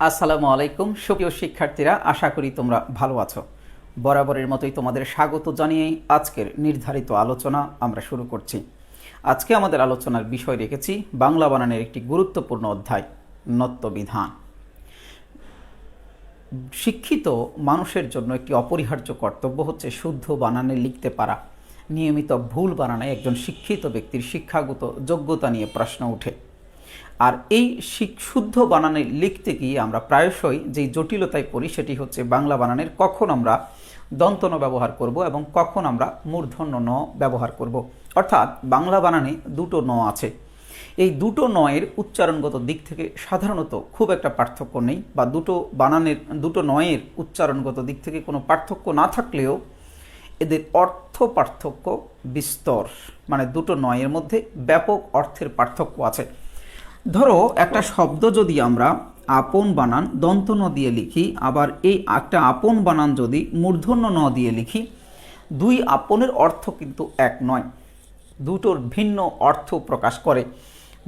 আসসালামু আলাইকুম সুপ্রিয় শিক্ষার্থীরা, আশা করি তোমরা ভালো আছো। বরাবরের মতোই তোমাদের স্বাগত জানিয়েই আজকের নির্ধারিত আলোচনা আমরা শুরু করছি। আজকে আমাদের আলোচনার বিষয় রেখেছি বাংলা বানানের একটি গুরুত্বপূর্ণ অধ্যায়, নত্যবিধান। শিক্ষিত মানুষের জন্য একটি অপরিহার্য কর্তব্য হচ্ছে শুদ্ধ বানানে লিখতে পারা। নিয়মিত ভুল বানানে একজন শিক্ষিত ব্যক্তির শিক্ষাগত যোগ্যতা নিয়ে প্রশ্ন ওঠে। আর এই শুদ্ধ বানানে লিখতে গিয়ে আমরা প্রায়শই যেই জটিলতায় পড়ি সেটি হচ্ছে বাংলা বানানের কখন আমরা দন্ত ন ব্যবহার করব এবং কখন আমরা মূর্ধন্য ন ব্যবহার করব। অর্থাৎ বাংলা বানানে দুটো ন আছে। এই দুটো নয়ের উচ্চারণগত দিক থেকে সাধারণত খুব একটা পার্থক্য নেই, বা দুটো নয়ের উচ্চারণগত দিক থেকে কোনো পার্থক্য না থাকলেও এদের অর্থ পার্থক্য বিস্তর, মানে দুটো নয়ের মধ্যে ব্যাপক অর্থের পার্থক্য আছে। ধরো একটা শব্দ যদি আমরা আপন বানান দন্ত ন দিয়ে লিখি, আবার এই একটা আপন বানান যদি মূর্ধন্য ন দিয়ে লিখি, দুই আপনের অর্থ কিন্তু এক নয়, দুটোর ভিন্ন অর্থ প্রকাশ করে।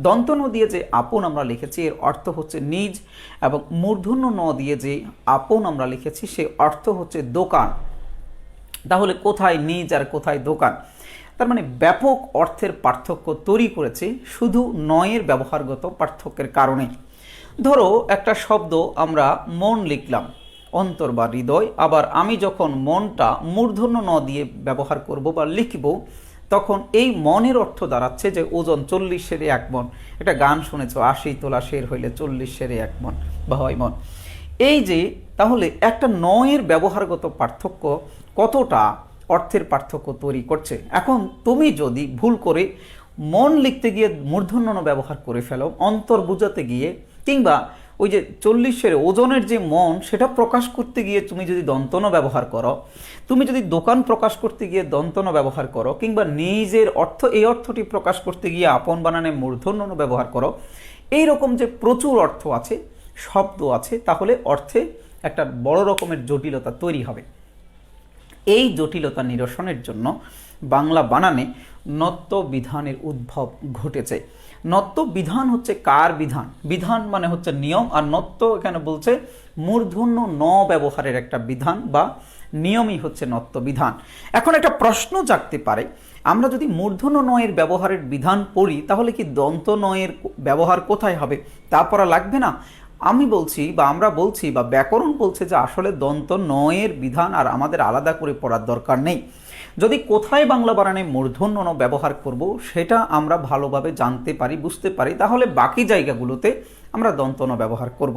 দন্ত ন দিয়ে যে আপন আমরা লিখেছি এর অর্থ হচ্ছে নিজ, এবং মূর্ধন্য ন দিয়ে যে আপন আমরা লিখেছি সে অর্থ হচ্ছে দোকান। তাহলে কোথায় নিজ আর কোথায় দোকান? তার মানে ব্যাপক অর্থের পার্থক্য তৈরি করেছে শুধু নয়ের ব্যবহারগত পার্থক্যের কারণে। ধরো একটা শব্দ আমরা মন লিখলাম, অন্তর বা হৃদয়, আবার আমি যখন মনটা মূর্ধন্য ন দিয়ে ব্যবহার করব বা লিখব, তখন এই মনের অর্থ দাঁড়াচ্ছে যে ওজন 40 সেরে 1 মন। একটা গান শুনেছ, 80 তোলা শের হইলে 40 সেরে 1 মন বা হয় মন। এই যে তাহলে একটা নয়ের ব্যবহারগত পার্থক্য কতটা অর্থের পার্থক্য তৈরি করছে। এখন তুমি যদি ভুল করে মন লিখতে গিয়ে মূর্ধন্য ন ব্যবহার করে ফেলো, অন্তর বোঝাতে গিয়ে, কিংবা ওই যে 40-এর ওজনের যে মন সেটা প্রকাশ করতে গিয়ে তুমি যদি দন্ত ন ব্যবহার করো, তুমি যদি দোকান প্রকাশ করতে গিয়ে দন্ত ন ব্যবহার করো, কিংবা নিজের অর্থ এই অর্থটি প্রকাশ করতে গিয়ে আপন বানানে মূর্ধন্য ন ব্যবহার করো, এই রকম যে প্রচুর অর্থ আছে, শব্দ আছে, তাহলে অর্থে একটা বড় রকমের জটিলতা তৈরি হবে। এই জটিলতা নিরসনের জন্য বাংলা বানানে নত্য বিধানের উদ্ভব ঘটেছে। নত্য বিধান হচ্ছে কার বিধান? বিধান মানে হচ্ছে নিয়ম, আর নত্য এখানে বলছে মূর্ধন্য ন ব্যবহারের একটা বিধান বা নিয়মই হচ্ছে নত্য বিধান। এখন একটা প্রশ্ন জাগতে পারে, আমরা যদি মূর্ধন্য নয়ের ব্যবহারের বিধান পড়ি তাহলে কি দন্ত নয়ের ব্যবহার কোথায় হবে? তা পড়া লাগবে না? আমি বলছি বা আমরা বলছি বা ব্যাকরণ বলছে যে আসলে দন্ত নয়ের বিধান আর আমাদের আলাদা করে পড়ার দরকার নেই। যদি কোথায় বাংলা বানানে মূর্ধন্য ন ব্যবহার করব সেটা আমরা ভালোভাবে জানতে পারি, বুঝতে পারি, তাহলে বাকি জায়গাগুলোতে আমরা দন্ত ন ব্যবহার করব।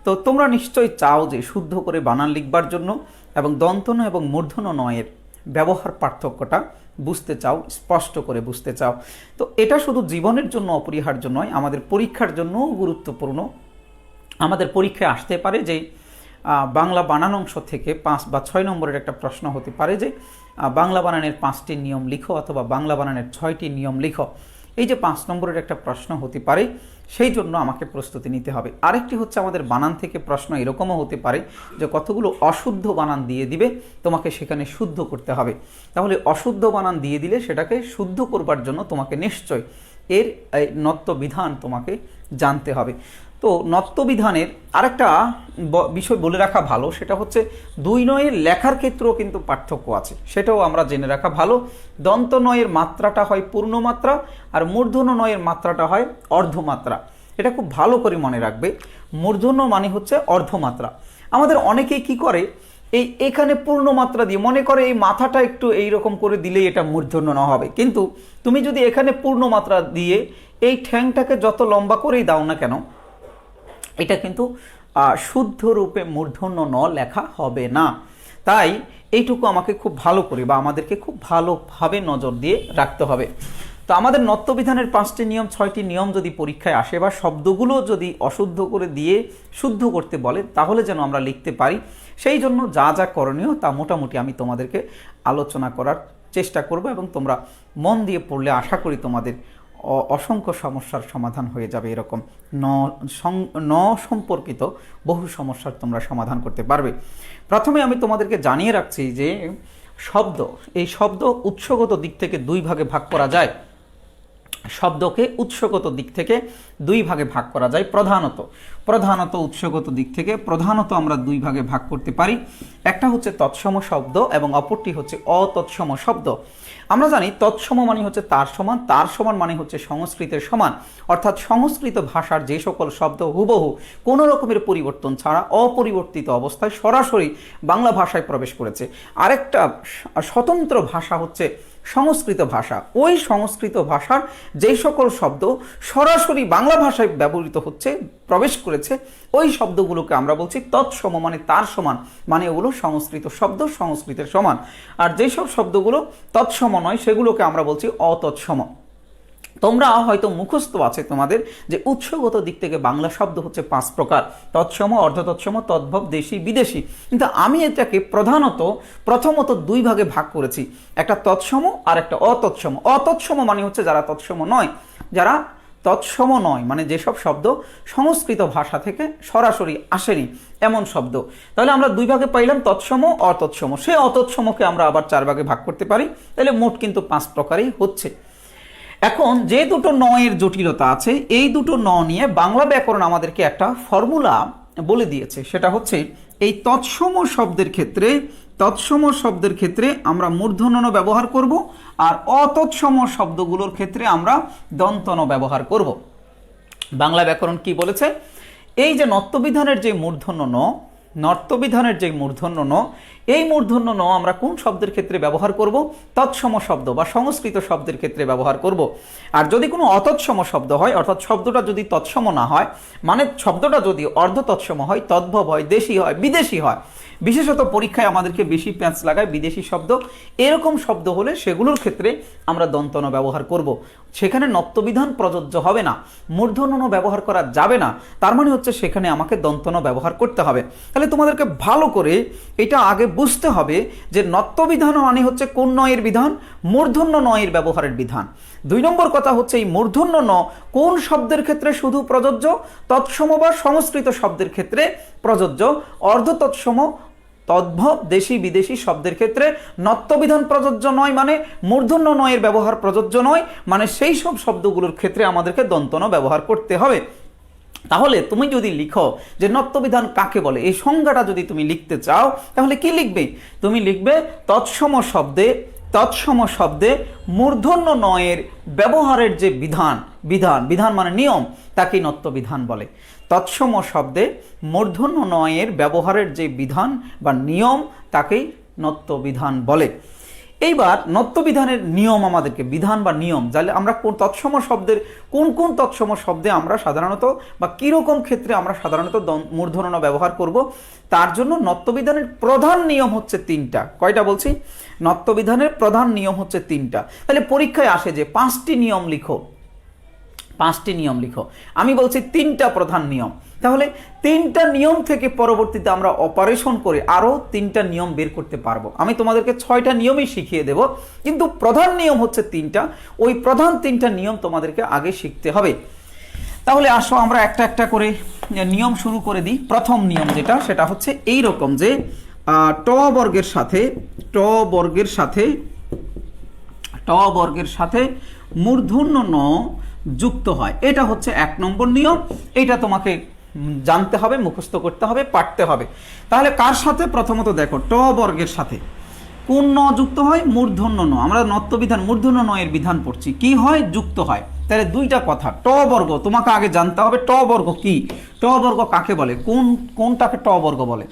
তো তোমরা নিশ্চয়ই চাও যে শুদ্ধ করে বানান লিখবার জন্য, এবং দন্ত ন এবং মূর্ধন্য নয়ের ব্যবহার পার্থক্যটা বুঝতে চাও, স্পষ্ট করে বুঝতে চাও। তো এটা শুধু জীবনের জন্য অপরিহার্য নয়, আমাদের পরীক্ষার জন্যও গুরুত্বপূর্ণ। আমাদের পরীক্ষায় আসতে পারে যে বাংলা বানান অংশ থেকে 5 বা 6 নম্বরের একটা প্রশ্ন হতে পারে যে বাংলা বানানের 5টি নিয়ম লিখো, অথবা বাংলা বানানের 6টি নিয়ম লিখো। এই যে 5 নম্বরের একটা প্রশ্ন হতে পারে, সেই জন্য আমাকে প্রস্তুতি নিতে হবে। আরেকটি হচ্ছে আমাদের বানান থেকে প্রশ্ন এরকমও হতে পারে যে কতগুলো অশুদ্ধ বানান দিয়ে দিবে, তোমাকে সেখানে শুদ্ধ করতে হবে। তাহলে অশুদ্ধ বানান দিয়ে দিলে সেটাকে শুদ্ধ করবার জন্য তোমাকে নিশ্চয় এর নত্য বিধান তোমাকে জানতে হবে। তো নত্য বিধানের আরেকটা বিষয় বলে রাখা ভালো, সেটা হচ্ছে দুই নয়ের লেখার ক্ষেত্রেও কিন্তু পার্থক্য আছে, সেটাও আমরা জেনে রাখা ভালো। দন্ত নয়ের মাত্রাটা হয় পূর্ণমাত্রা, আর মূর্ধন্য নয়ের মাত্রাটা হয় অর্ধমাত্রা। এটা খুব ভালো করে মনে রাখবে, মূর্ধন্য মানে হচ্ছে অর্ধমাত্রা। আমাদের অনেকেই কি করে, এখানে পূর্ণমাত্রা দিয়ে মনে করে এই মাথাটা একটু এইরকম করে দিলেই এটা মূর্ধন্য ন হবে, কিন্তু তুমি যদি এখানে পূর্ণমাত্রা দিয়ে এই ঠ্যাংটাকে যত লম্বা করেই দাও না কেন, এটা কিন্তু শুদ্ধ রূপে মূর্ধন্য ন লেখা হবে না। তাই এইটুকু আমাকে খুব ভালো করে বা আমাদেরকে খুব ভালোভাবে নজর দিয়ে রাখতে হবে। তো আমাদের নত্যবিধানের 5টি নিয়ম 6টি নিয়ম যদি পরীক্ষায় আসে, বা শব্দগুলো যদি অশুদ্ধ করে দিয়ে শুদ্ধ করতে বলে, তাহলে যেন আমরা লিখতে পারি, সেই জন্য যা যা করণীয় তা মোটামুটি আমি তোমাদেরকে আলোচনা করার চেষ্টা করব, এবং তোমরা মন দিয়ে পড়লে আশা করি তোমাদের অসংখ্য সমস্যার সমাধান হয়ে যাবে। এরকম ন সম্পর্কিত বহু সমস্যার তোমরা সমাধান করতে পারবে। প্রথমে আমি তোমাদেরকে জানিয়ে রাখছি যে এই শব্দ উৎসগত দিক থেকে 2 ভাগে ভাগ করা যায়। শব্দকে উৎসগত দিক থেকে দুই ভাগে ভাগ করা যায়। প্রধানত উৎসগত দিক থেকে প্রধানত আমরা দুই ভাগে ভাগ করতে পারি। একটা হচ্ছে তৎসম শব্দ এবং অপরটি হচ্ছে অতৎসম শব্দ। আমরা জানি তৎসম মানে হচ্ছে তার সমান, তার সমান মানে হচ্ছে সংস্কৃতের সমান, অর্থাৎ সংস্কৃত ভাষার যে সকল শব্দ হুবহু কোনো রকমের পরিবর্তন ছাড়া অপরিবর্তিত অবস্থায় সরাসরি বাংলা ভাষায় প্রবেশ করেছে। আরেকটা স্বতন্ত্র ভাষা হচ্ছে সংস্কৃত ভাষা। ওই সংস্কৃত ভাষার যেই সকল শব্দ সরাসরি বাংলা ভাষায় ব্যবহৃত হচ্ছে, প্রবেশ করেছে, ওই শব্দগুলোকে আমরা বলছি তৎসম, মানে তার সমান, মানে ওগুলো সংস্কৃত শব্দ, সংস্কৃতের সমান। আর যেসব শব্দগুলো তৎসম নয় সেগুলোকে আমরা বলছি অতৎসম। তোমরা হয়তো মুখস্থ আছে তোমাদের যে উৎসগত দিক থেকে বাংলা শব্দ হচ্ছে 5 প্রকার: তৎসম, অর্ধতৎসম, তদ্ভব, দেশি, বিদেশি। কিন্তু আমি এটাকে প্রথমত দুই ভাগে ভাগ করেছি, একটা তৎসম আর একটা অতৎসম। অতৎসম মানে হচ্ছে যারা তৎসম নয়, মানে যেসব শব্দ সংস্কৃত ভাষা থেকে সরাসরি আসেনি এমন শব্দ। তাহলে আমরা দুই ভাগে পাইলাম, তৎসম, অতৎসম। সেই অতৎসমকে আমরা আবার 4 ভাগে ভাগ করতে পারি, তাহলে মোট কিন্তু 5 প্রকারই হচ্ছে। এখন যে দুটো ন এর জটিলতা আছে, এই দুটো ন নিয়ে বাংলা ব্যাকরণ আমাদেরকে একটা ফর্মুলা বলে দিয়েছে। সেটা হচ্ছে এই তৎসম শব্দের ক্ষেত্রে আমরা মূর্ধন্য ণ ব্যবহার করব, আর অতৎসম শব্দগুলোর ক্ষেত্রে আমরা দন্ত ন ব্যবহার করব। বাংলা ব্যাকরণ কি বলেছে? এই যে নত্যবিধানের যে মূর্ধন্য ন, এই মূর্ধন্য ন আমরা কোন শব্দের ক্ষেত্রে ব্যবহার করব? তৎসম শব্দ বা সংস্কৃত শব্দের ক্ষেত্রে ব্যবহার করব। আর যদি কোনো অতৎসম শব্দ হয়, অর্থাৎ শব্দটা যদি তৎসম না হয়, মানে শব্দটা যদি অর্ধ তৎসম হয়, তদ্ভব হয়, দেশি হয়, বিদেশি হয়, বিশেষত পরীক্ষায় আমাদেরকে বেশি প্যাঁচ লাগায় বিদেশি শব্দ, এরকম শব্দ হলে সেগুলোর ক্ষেত্রে আমরা দন্ত ন ব্যবহার করব। সেখানে নত্যবিধান প্রযোজ্য হবে না, মূর্ধন্য ণ ব্যবহার করা যাবে না। তার মানে হচ্ছে সেখানে আমাকে দন্ত ন ব্যবহার করতে হবে। তাহলে তোমাদেরকে ভালো করে এটা আগে বুঝতে হবে যে নত্যবিধান মানে হচ্ছে কোন নয়ের বিধান? মূর্ধন্য নয়ের ব্যবহারের বিধান। 2 নম্বর কথা হচ্ছে এই মূর্ধন্য ন কোন শব্দের ক্ষেত্রে শুধু প্রযোজ্য? তৎসম বা সংস্কৃত শব্দের ক্ষেত্রে প্রযোজ্য। অর্ধ তৎসম, তদ্ভব, দেশি, বিদেশি শব্দের ক্ষেত্রে নত্যবিধান প্রযোজ্য নয়, মানে মূর্ধন্য নয়ের ব্যবহার প্রযোজ্য নয়, মানে সেই সব শব্দগুলোর ক্ষেত্রে আমাদেরকে দন্ত ন ব্যবহার করতে হবে। তাহলে তুমি যদি লিখো যে নত্যবিধান কাকে বলে, এই সংজ্ঞাটা যদি তুমি লিখতে চাও, তাহলে কি লিখবে? তুমি লিখবে তৎসম শব্দে মূর্ধন্য নয়ের ব্যবহারের যে বিধান মানে নিয়ম, তাকে নত্যবিধান বলে। তৎসম শব্দে মূর্ধন্য নয়ের ব্যবহারের যে বিধান বা নিয়ম, তাকেই নত্যবিধান বলে। এইবার নত্যবিধানের নিয়ম আমাদেরকে, বিধান বা নিয়ম, যাহলে আমরা তৎসম শব্দের কোন তৎসম শব্দে আমরা সাধারণত বা কীরকম ক্ষেত্রে আমরা সাধারণত মূর্ধন্য ণ ব্যবহার করব, তার জন্য নত্যবিধানের প্রধান নিয়ম হচ্ছে 3টা। কয়টা বলছি? নত্যবিধানের প্রধান নিয়ম হচ্ছে 3টা। তাহলে পরীক্ষায় আসে যে 5টি নিয়ম লিখো, আমি বলছি 3টা প্রধান নিয়ম। তাহলে 3টা নিয়ম থেকে পরবর্তীতে আমরা অপারেশন করে আরও 3টা নিয়ম বের করতে পারবো। আমি তোমাদেরকে 6টা নিয়মই শিখিয়ে দেব, কিন্তু প্রধান নিয়ম হচ্ছে 3টা। ওই প্রধান 3টা নিয়ম তোমাদেরকে আগে শিখতে হবে। তাহলে আসো আমরা একটা একটা করে নিয়ম শুরু করে দিই। প্রথম নিয়ম যেটা, সেটা হচ্ছে এই রকম যে ট বর্গের সাথে মূর্ধন্য ন যুক্ত হয়। এটা হচ্ছে 1 নম্বর নিয়ম। এটা তোমাকে জানতে হবে, মুখস্থ করতে হবে, পাঠতে হবে। তাহলে কার সাথে? প্রথমত দেখো, ট বর্গের সাথে কোন ন যুক্ত হয়? মূর্ধন্য ন। আমরা নত্যবিধান মূর্ধন্য ন এর বিধান পড়ছি, কি হয়? যুক্ত হয়। তাহলে 2টা কথা, ট বর্গ তোমাকে আগে জানতে হবে ট বর্গ কি, ট বর্গ কাকে বলে, কোনটাকে ট বর্গ বলে।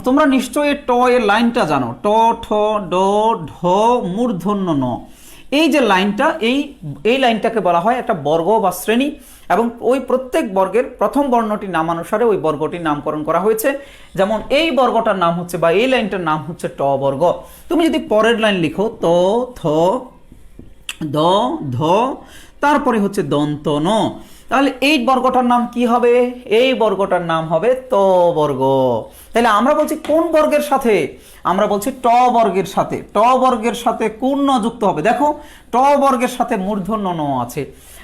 তোমরা নিশ্চয়ই ট এর লাইনটা জানো, ট, ঠ, ড, ঢ, মূর্ধন্য ন। এই যে লাইনটা, এই লাইনটাকে বলা হয় একটা বর্গ বা শ্রেণী, এবং ওই প্রত্যেক বর্গের প্রথম বর্ণটির নামানুসারে ওই বর্গটির নামকরণ করা হয়েছে। যেমন এই বর্গটার নাম হচ্ছে বা এই লাইনটার নাম হচ্ছে ট বর্গ। তুমি যদি পরের লাইন লিখো ত, থ, দ, ধ, তারপরে হচ্ছে দন্ত ন, তাহলে এই বর্গটার নাম কি হবে? এই বর্গটার নাম হবে ত বর্গ। তাহলে আমরা বলছি কোন বর্গের সাথে? আমরা বলছি ট বর্গের সাথে। ট বর্গের সাথে কোন ন যুক্ত হবে? দেখো ট বর্গের সাথে মূর্ধন্য ন আছে,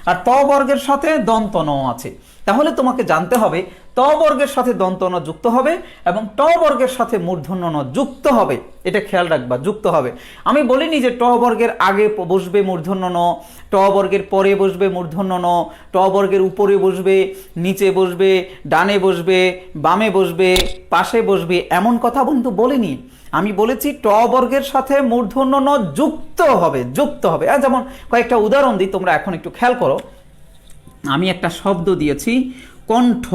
আর ত বর্গের সাথে দন্ত ন আছে। তাহলে তোমাকে জানতে হবে ত বর্গের সাথে দন্ত ন যুক্ত হবে এবং ট বর্গের সাথে মূর্ধন্য ন যুক্ত হবে। এটা খেয়াল রাখবা, যুক্ত হবে। আমি বলিনি যে ট বর্গের আগে বসবে মূর্ধন্য ন, ট বর্গের পরে বসবে মূর্ধন্য ন, ট বর্গের উপরে বসবে, নিচে বসবে, ডানে বসবে, বামে বসবে, পাশে বসবে, এমন কথা কিন্তু বলিনি। আমি বলেছি ট বর্গের সাথে মূর্ধন্য ন যুক্ত হবে, যুক্ত হবে। যেমন কয়েকটা উদাহরণ দিই, তোমরা এখন একটু খেয়াল করো। আমি একটা শব্দ দিয়েছি কণ্ঠ।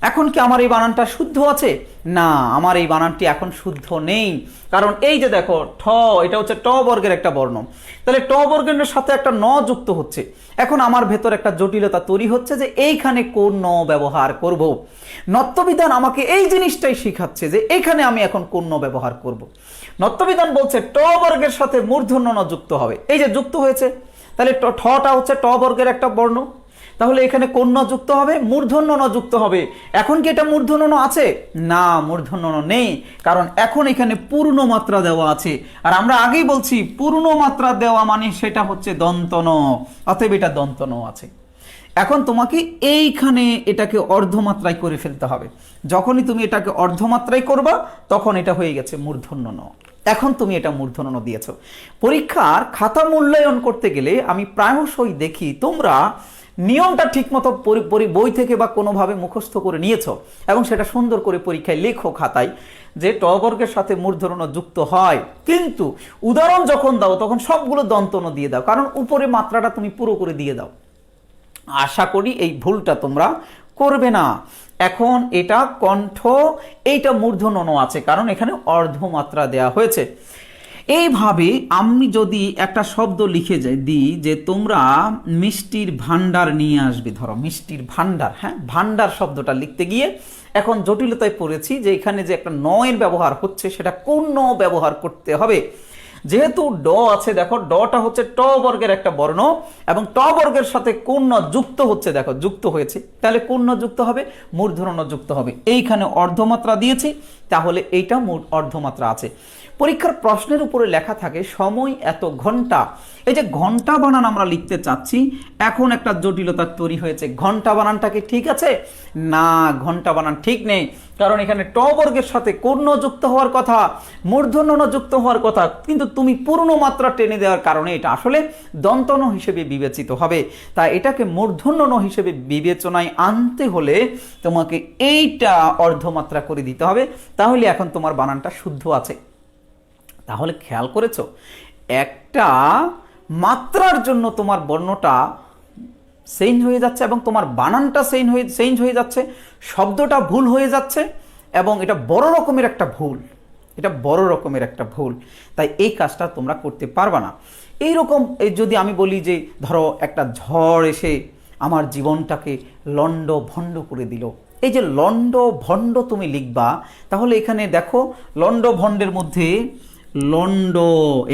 এখন কি আমার এই বানানটা শুদ্ধ আছে? না, আমার এই বানানটি এখন শুদ্ধ নেই। কারণ এই যে দেখো ঠ, এটা হচ্ছে ট বর্গের একটা বর্ণ, তাহলে ট বর্গের সাথে একটা ন যুক্ত হচ্ছে। এখন আমার ভেতর একটা জটিলতা তৈরি হচ্ছে যে এইখানে কোন ন ব্যবহার করব। নত্যবিধান আমাকে এই জিনিসটাই শিখাচ্ছে যে এইখানে আমি এখন কোন ন ব্যবহার করব। নত্যবিধান বলছে ট বর্গের সাথে মূর্ধন্য ন যুক্ত হবে। এই যে যুক্ত হয়েছে, তাহলে ঠটা হচ্ছে ট বর্গের একটা বর্ণ, তাহলে এখানে কোন ন যুক্ত হবে? মূর্ধন্য ন যুক্ত হবে। এখন কি এটা মূর্ধন্য ন আছে? না, মূর্ধন্য ন নেই, কারণ এখন এখানে পূর্ণ মাত্রা দেওয়া আছে। আর আমরা আগেই বলছি পূর্ণ মাত্রা দেওয়া মানে সেটা হচ্ছে দন্ত ন, অতএব এটা দন্ত ন আছে। এখন তোমাকে এইখানে এটাকে অর্ধমাত্রায় করে ফেলতে হবে। যখনই তুমি এটাকে অর্ধমাত্রায় করবা তখন এটা হয়ে গেছে মূর্ধন্য ন। এখন তুমি এটা মূর্ধন্য ন দিয়েছো। পরীক্ষার খাতা মূল্যায়ন করতে গেলে আমি প্রায়শই দেখি তোমরা নিয়মটা ঠিকমতো বই থেকে বা কোনোভাবে মুখস্থ করে নিয়েছো এবং সেটা সুন্দর করে পরীক্ষায় লেখো খাতায় যে ট বর্গের সাথে মূর্ধন্য ন যুক্ত হয়, কিন্তু উদাহরণ যখন দাও তখন সবগুলো দন্ত ন দিয়ে দাও, কারণ উপরে মাত্রাটা তুমি পুরো করে দিয়ে দাও। আশা করি এই ভুলটা তোমরা করবে না। এখন এটা কণ্ঠ, এইটা মূর্ধন্য ন আছে কারণ এখানে অর্ধমাত্রা দেয়া হয়েছে। এইভাবে আমি যদি একটা শব্দ লিখে দিই যে তোমরা মিষ্টির ভান্ডার নিয়ে আসবে, ধরো মিষ্টির ভান্ডার, হ্যাঁ, ভান্ডার শব্দটা লিখতে গিয়ে এখন জটিলতায় পড়েছি যে এখানে যে একটা ন এর ব্যবহার হচ্ছে সেটা কোন ন ব্যবহার করতে হবে। যেহেতু ড আছে, দেখো ডটা হচ্ছে ট বর্গের একটা বর্ণ এবং ট বর্গের সাথে কোন ন যুক্ত হচ্ছে, দেখো যুক্ত হয়েছে, তাহলে কোন ন যুক্ত হবে? মূর্ধন্য ন যুক্ত হবে। এইখানে অর্ধমাত্রা দিয়েছি, তাহলে এইটা অর্ধমাত্রা আছে। পরীক্ষার প্রশ্নের উপরে লেখা থাকে সময় এত ঘন্টা। এই যে ঘন্টা বানান আমরা লিখতে চাচ্ছি, এখন একটা জটিলতা তৈরি হয়েছে। ঘন্টা বানানটাকে ঠিক আছে? না, ঘন্টা বানান ঠিক নেই, কারণ এখানে ট বর্গের সাথে কোন ন যুক্ত হওয়ার কথা, মূর্ধন্য ন যুক্ত হওয়ার কথা, কিন্তু তুমি পূর্ণ মাত্রা টেনে দেওয়ার কারণে এটা আসলে দন্ত ন হিসেবে বিবেচিত হবে। তাই এটাকে মূর্ধন্য ন হিসেবে বিবেচনায় আনতে হলে তোমাকে এইটা অর্ধমাত্রা করে দিতে হবে, তাহলে এখন তোমার বানানটা শুদ্ধ আছে। তাহলে খেয়াল করেছো, একটা মাত্রার জন্য তোমার বর্ণটা চেঞ্জ হয়ে যাচ্ছে এবং তোমার বানানটা চেঞ্জ হয়ে যাচ্ছে, শব্দটা ভুল হয়ে যাচ্ছে এবং এটা বড় রকমের একটা ভুল, এটা বড় রকমের একটা ভুল। তাই এই কাজটা তোমরা করতে পারবে না। এইরকম যদি আমি বলি যে ধরো একটা ঝড় এসে আমার জীবনটাকে লন্ড ভণ্ড করে দিল, এই যে লন্ড ভণ্ড তুমি লিখবা, তাহলে এখানে দেখো লন্ড ভণ্ডের মধ্যে লন্ড,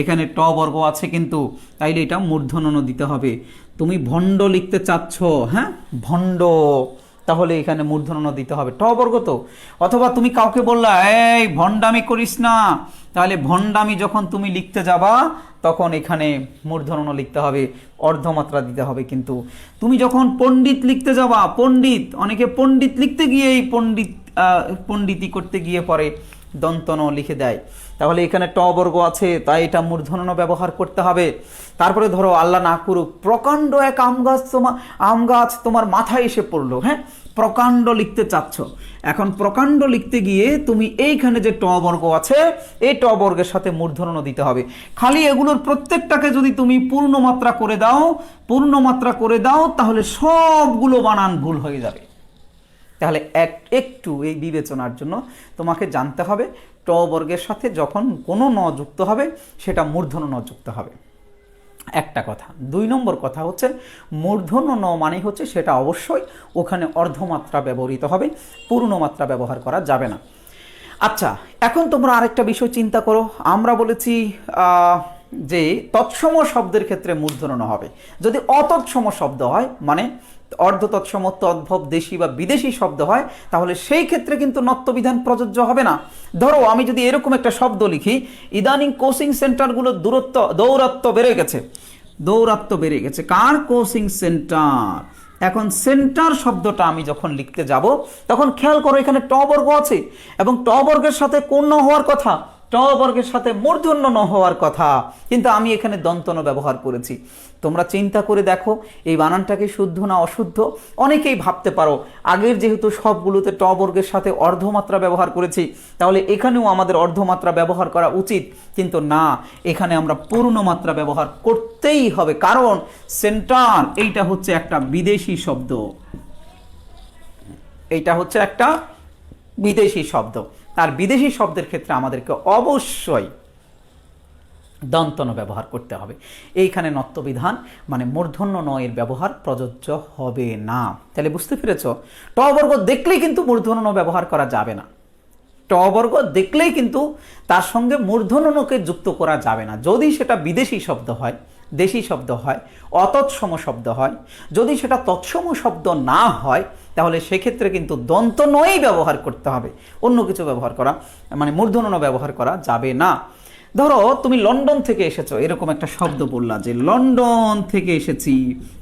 এখানে ট বর্গ আছে কিন্তু, তাইলে এটা মূর্ধন্য ন দিতে হবে। তুমি ভণ্ড লিখতে চাচ্ছ, হ্যাঁ, ভণ্ড, তাহলে এখানে মূর্ধন্য ন দিতে হবে, ট বর্গ তো। অথবা তুমি কাউকে বললা এই ভণ্ডামি করিস না, তাহলে ভণ্ডামি যখন তুমি লিখতে যাবা তখন এখানে মূর্ধন্য ন লিখতে হবে, অর্ধমাত্রা দিতে হবে। কিন্তু তুমি যখন পণ্ডিত লিখতে যাবা, পণ্ডিত, অনেকে পণ্ডিত লিখতে গিয়ে এই পণ্ডিতি করতে গিয়ে পরে দন্ত ন লিখে দেয়, তাহলে এখানে ট বর্গ আছে, তাই এটা মূর্ধন্য ন ব্যবহার করতে হবে। তারপরে ধরো আল্লাহ না করুক প্রকাণ্ড এক আম গাছ তোমার মাথায় এসে পড়লো, হ্যাঁ, প্রকাণ্ড লিখতে চাচ্ছ, এখন প্রকাণ্ড লিখতে গিয়ে তুমি এইখানে যে ট বর্গ আছে এই ট বর্গের সাথে মূর্ধন্য ন দিতে হবে। খালি এগুলোর প্রত্যেকটাকে যদি তুমি পূর্ণমাত্রা করে দাও তাহলে সবগুলো বানান ভুল হয়ে যাবে। তাহলে একটু এই বিবেচনার জন্য তোমাকে জানতে হবে ট বর্গের সাথে যখন কোনো ন যুক্ত হবে সেটা মূর্ধন্য ন যুক্ত হবে, একটা কথা। 2 নম্বর কথা হচ্ছে মূর্ধন্য ন মানে হচ্ছে সেটা অবশ্যই ওখানে অর্ধমাত্রা ব্যবহৃত হবে, পূর্ণ মাত্রা ব্যবহার করা যাবে না। আচ্ছা, এখন তোমরা আরেকটা বিষয় চিন্তা করো। আমরা বলেছি যে তৎসম শব্দের ক্ষেত্রে মূর্ধন্য ন হবে। যদি অতৎসম শব্দ হয়, মানে অর্ধ তৎসম, তদ্ভব, দেশি বা বিদেশি শব্দ হয়, তাহলে সেই ক্ষেত্রে কিন্তু নত্যবিধান প্রযোজ্য হবে না। ধরো আমি যদি এরকম একটা শব্দ লিখি, ইদানিং কোচিং সেন্টারগুলোর দৌরত্ব বেড়ে গেছে, দৌরাত্ম্য বেড়ে গেছে। কার? Coaching centre. এখন সেন্টার শব্দটা আমি যখন লিখতে যাব তখন খেয়াল করো এখানে ট বর্গ আছে এবং ট বর্গের সাথে কোন ন হওয়ার কথা? ট বর্গের সাথে মূর্ধন্য ন হওয়ার কথা, কিন্তু আমি এখানে দন্ত ন ব্যবহার করেছি। তোমরা চিন্তা করে দেখো এই বানানটাকে শুদ্ধ না অশুদ্ধ? অনেকেই ভাবতে পারো আগের যেহেতু সবগুলোতে ট বর্গের সাথে অর্ধমাত্রা ব্যবহার করেছি তাহলে এখানেও আমাদের অর্ধমাত্রা ব্যবহার করা উচিত, কিন্তু না, এখানে আমরা পূর্ণমাত্রা ব্যবহার করতেই হবে, কারণ সেন্টার এইটা হচ্ছে একটা বিদেশি শব্দ, এইটা হচ্ছে একটা বিদেশি শব্দ। আর বিদেশি শব্দের ক্ষেত্রে আমাদেরকে অবশ্যই দন্তন ব্যবহার করতে হবে। এইখানে নত্যবিধান মানে মূর্ধন্য ন এর ব্যবহার প্রযোজ্য হবে না। তাহলে বুঝতে পেরেছ, ট বর্গ দেখলেই কিন্তু মূর্ধন্য ন ব্যবহার করা যাবে না। ট বর্গ দেখলেই কিন্তু তার সঙ্গে মূর্ধন্য নকে যুক্ত করা যাবে না, যদি সেটা বিদেশি শব্দ হয়, দেশি শব্দ হয়, অতৎসম শব্দ হয়। যদি সেটা তৎসম শব্দ না হয় তাহলে সেক্ষেত্রে কিন্তু দন্ত নই ব্যবহার করতে হবে, অন্য কিছু ব্যবহার করা মানে মূর্ধন্য ন ব্যবহার করা যাবে না। ধরো তুমি লন্ডন থেকে এসেছো, এরকম একটা শব্দ বললা যে লন্ডন থেকে এসেছি।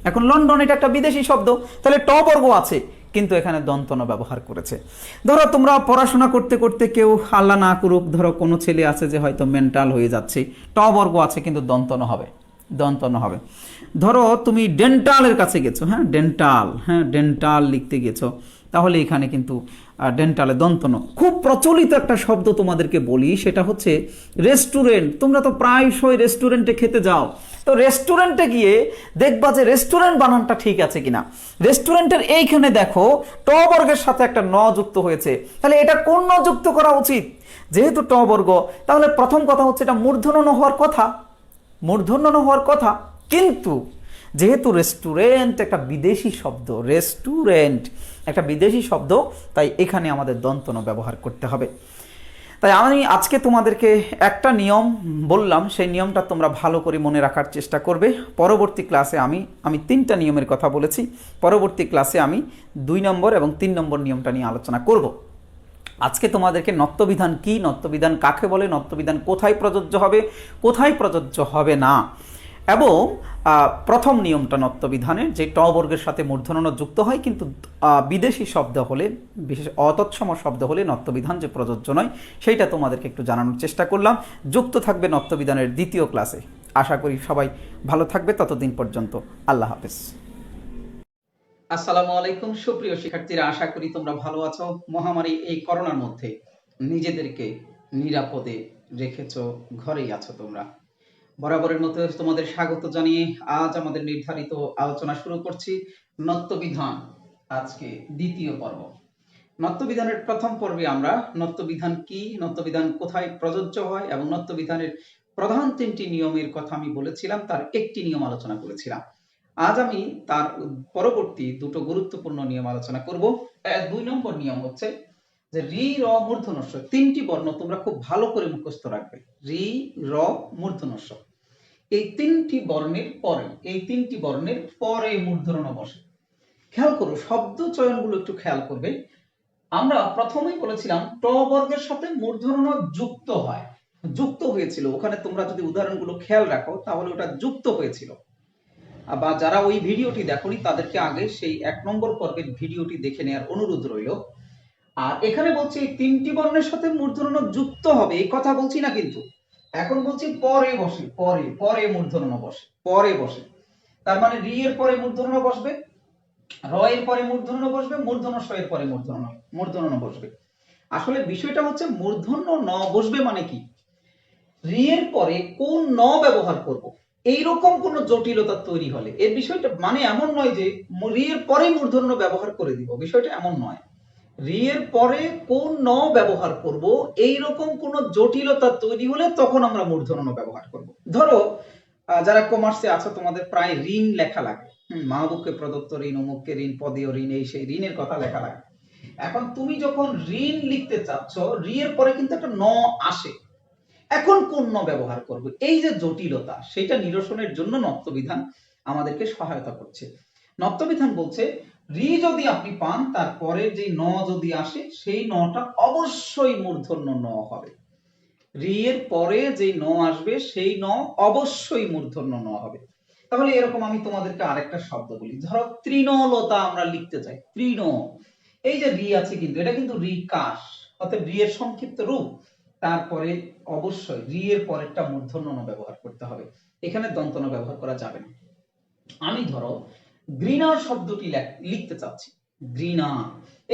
এখন লন্ডন এটা একটা বিদেশি শব্দ, তাহলে ট বর্গ আছে কিন্তু এখানে দন্তন ব্যবহার করেছে। ধরো তোমরা পড়াশোনা করতে করতে কেউ, আল্লাহ না করুক, ধরো কোনো ছেলে আছে যে হয়তো মেন্টাল হয়ে যাচ্ছে, ট বর্গ আছে কিন্তু দন্তন হবে, দন্তন হবে। ধরো তুমি ডেন্টালের কাছে গেছো, ডেন্টাল লিখতে গেছো, তাহলে এখানে কিন্তু ডেন্টালে দন্তন। খুব প্রচলিত একটা শব্দ তোমাদেরকে বলি, সেটা হচ্ছে রেস্টুরেন্ট। তোমরা তো প্রায়শই রেস্টুরেন্টে খেতে যাও, তো রেস্টুরেন্টে গিয়ে দেখবা যে রেস্টুরেন্ট বানানটা ঠিক আছে কিনা। রেস্টুরেন্টের এইখানে দেখো ট বর্গের সাথে একটা ন যুক্ত হয়েছে, তাহলে এটা কোন ন যুক্ত করা উচিত? যেহেতু ট বর্গ, তাহলে প্রথম কথা হচ্ছে এটা মূর্ধন্য ন হওয়ার কথা, মূর্ধন্য ন হওয়ার কথা। কিন্তু যেহেতু রেস্টুরেন্ট একটা বিদেশি শব্দ, রেস্টুরেন্ট একটা বিদেশি শব্দ, তাই এখানে আমাদের দন্তন ব্যবহার করতে হবে। তাই আমি আজকে তোমাদেরকে একটা নিয়ম বললাম, সেই নিয়মটা তোমরা ভালো করে মনে রাখার চেষ্টা করবে। পরবর্তী ক্লাসে আমি 3টা নিয়মের কথা বলেছি, পরবর্তী ক্লাসে আমি 2 নম্বর এবং 3 নম্বর নিয়মটা নিয়ে আলোচনা করব। আজকে তোমাদেরকে নত্যবিধান কি, নত্যবিধান কাকে বলে, নত্যবিধান কোথায় প্রযোজ্য হবে, কোথায় প্রযোজ্য হবে না, এবং প্রথম নিয়মটা নত্যবিধানের যে ট বর্গের সাথে মূর্ধন্য ন যুক্ত হয়, কিন্তু বিদেশি শব্দ হলে, বিশেষ অতৎসম শব্দ হলে নত্যবিধান যে প্রযোজ্য নয়, সেইটা তোমাদেরকে একটু জানানোর চেষ্টা করলাম। যুক্ত থাকবে নত্যবিধানের 2য় ক্লাসে। আশা করি সবাই ভালো থাকবে। ততদিন পর্যন্ত আল্লাহ হাফেজ। আসসালামু আলাইকুম সুপ্রিয় শিক্ষার্থীরা, আশা করি তোমরা ভালো আছো। মহামারী এই করোনার মধ্যে নিজেদেরকে নিরাপদে রেখেছো, ঘরেই আছো তোমরা। বরাবরের মতো তোমাদের স্বাগত জানিয়ে আজ আমাদের নির্ধারিত আলোচনা শুরু করছি। নত্যবিধান আজকে 2য় পর্ব। নত্যবিধানের প্রথম পর্বে আমরা নত্যবিধান কি, নত্যবিধান কোথায় প্রযোজ্য হয় এবং নত্যবিধানের প্রধান 3টি নিয়মের কথা আমি বলেছিলাম, তার একটি নিয়ম আলোচনা করেছিলাম। আজ আমি তার পরবর্তী 2টো গুরুত্বপূর্ণ নিয়ম আলোচনা করব। 2 নম্বর নিয়ম হচ্ছে যে রি র মূর্ধন্য ষ, 3টি বর্ণ তোমরা খুব ভালো করে মুখস্থ রাখবে। রি র মূর্ধন্য ষ, এই 3টি বর্ণের পরে মূর্ধন্য ন বসে। খেয়াল করো শব্দ চয়নগুলো একটু খেয়াল করবে। আমরা প্রথমেই বলেছিলাম ট বর্গের সাথে মূর্ধন্য ন যুক্ত হয়, যুক্ত হয়েছিল। ওখানে তোমরা যদি উদাহরণগুলো খেয়াল রাখো তাহলে ওটা যুক্ত হয়েছিল, বা যারা ওই ভিডিওটি দেখোনি তাদেরকে আগে সেই 1 নম্বর পর্বের ভিডিওটি দেখে নেওয়ার অনুরোধ রইল। আর এখানে বলছি এই 3টি বর্ণের সাথে মূর্ধন্য ন যুক্ত হবে, এই কথা বলছি না, কিন্তু এখন বলছি পরে বসে, পরে মূর্ধন্য ন বসে, পরে বসে। তার মানে রি এর পরে মূর্ধন্য ন বসবে, র এর পরে মূর্ধন্য ন বসবে, মূর্ধন্য ষ এর পরে মূর্ধন্য ন বসবে। আসলে বিষয়টা হচ্ছে মূর্ধন্য ন বসবে মানে কি, রি এর পরে কোন ন ব্যবহার করব, এইরকম কোন জটিলতা তৈরি হলে, এর বিষয়টা মানে এমন নয় যে রি এর পরে মূর্ধন্য ব্যবহার করে দিব, বিষয়টা এমন নয়। রি এর পরে কোন ন ব্যবহার করব, এইরকম কোন জটিলতা তৈরি হলে তখন আমরা মূর্ধন্য ন ব্যবহার করব। ধরো যারা কমার্সে আছো তোমাদের প্রায় ঋণ লেখা লাগে, মাহবুবকে প্রদত্ত ঋণ, অমুককে ঋণ, পদীয় ঋণ, এই সেই ঋণের কথা লেখা লাগে। এখন তুমি যখন ঋণ লিখতে চাচ্ছ, রি এর পরে কিন্তু একটা ন আসে, এখন কোন ন ব্যবহার করব, এই যে জটিলতা, সেটা নিরসনের জন্য নত্যবিধান আমাদেরকে সহায়তা করছে। নত্যবিধান বলছে রি যদি আপনি পান, তারপরে যে ন যদি আসে সেই নটা অবশ্যই মূর্ধন্য ন হবে। রি এর পরে যে ন আসবে সেই ন অবশ্যই মূর্ধন্য ন হবে। তাহলে এরকম আমি তোমাদেরকে আরেকটা শব্দ বলি, ধরো তৃণলতা আমরা লিখতে চাই, তৃণ, এই যে রি আছে কিন্তু এটা কিন্তু রিকাশ, অর্থাৎ রি এর সংক্ষিপ্ত রূপ, তারপরে অবশ্যই রি এর পরেরটা মূর্ধন্য ণ ব্যবহার করতে হবে, এখানে দন্ত ন ব্যবহার করা যাবে না। আমি ধরো ঘৃণা শব্দটি লিখতে চাচ্ছি, ঘৃণা,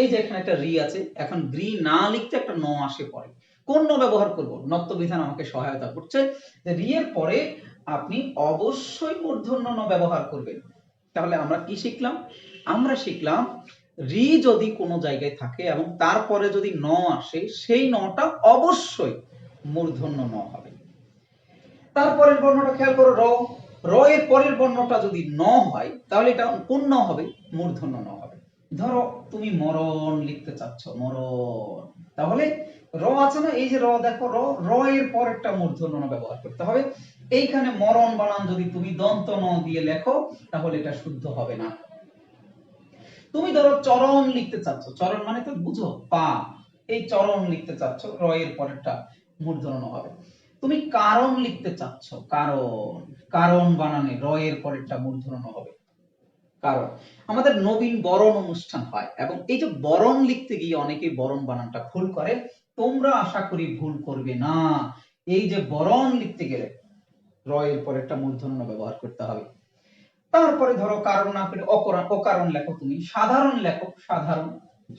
এই যে এখানে একটা রি আছে, এখন ঘৃণা লিখতে একটা ন আসে পরে, কোন ন ব্যবহার করব? নত্যবিধান আমাকে সহায়তা করছে যে রি এর পরে আপনি অবশ্যই মূর্ধন্য ণ ব্যবহার করবেন। তাহলে আমরা কি শিখলাম? আমরা শিখলাম রি যদি কোনো জায়গায় থাকে এবং তারপরে যদি ন আসে, সেই নটা অবশ্যই মূর্ধন্য ণ হবে। তারপরের বর্ণটা খেয়াল করো, র, র এর পরের বর্ণটা যদি ন হয় তাহলে এটা কোন ন হবে? মূর্ধন্য ণ হবে। ধরো তুমি মরণ লিখতে চাচ্ছ, মরণ, তাহলে র আছে না, এই যে র, দেখো র, র এর পর একটা মূর্ধন্য ণ ব্যবহার করতে হবে। এইখানে মরণ বানান যদি তুমি দন্ত ন দিয়ে লেখো তাহলে এটা শুদ্ধ হবে না। তুমি ধরো চরণ লিখতে চাচ্ছ, চরণ মানে তো বুঝো পা, এই চরণ লিখতে চাচ্ছ, র এর পরেরটা মূর্ধন্য ণ হবে। তুমি কারণ লিখতে চাচ্ছ, কারণ, কারণ বানানে র এর পরেরটা মূর্ধন্য ণ হবে। কারণ আমাদের নবীন বরণ অনুষ্ঠান হয় এবং এই যে বরণ লিখতে গিয়ে অনেকেই বরণ বানানটা ভুল করে, তোমরা আশা করি ভুল করবে না। এই যে বরণ লিখতে গেলে র এর পরেরটা মূর্ধন্য ণ ব্যবহার করতে হবে। তারপরে ধরো কারণ না করে অকারণ লেখো, তুমি সাধারণ লেখো, সাধারণ,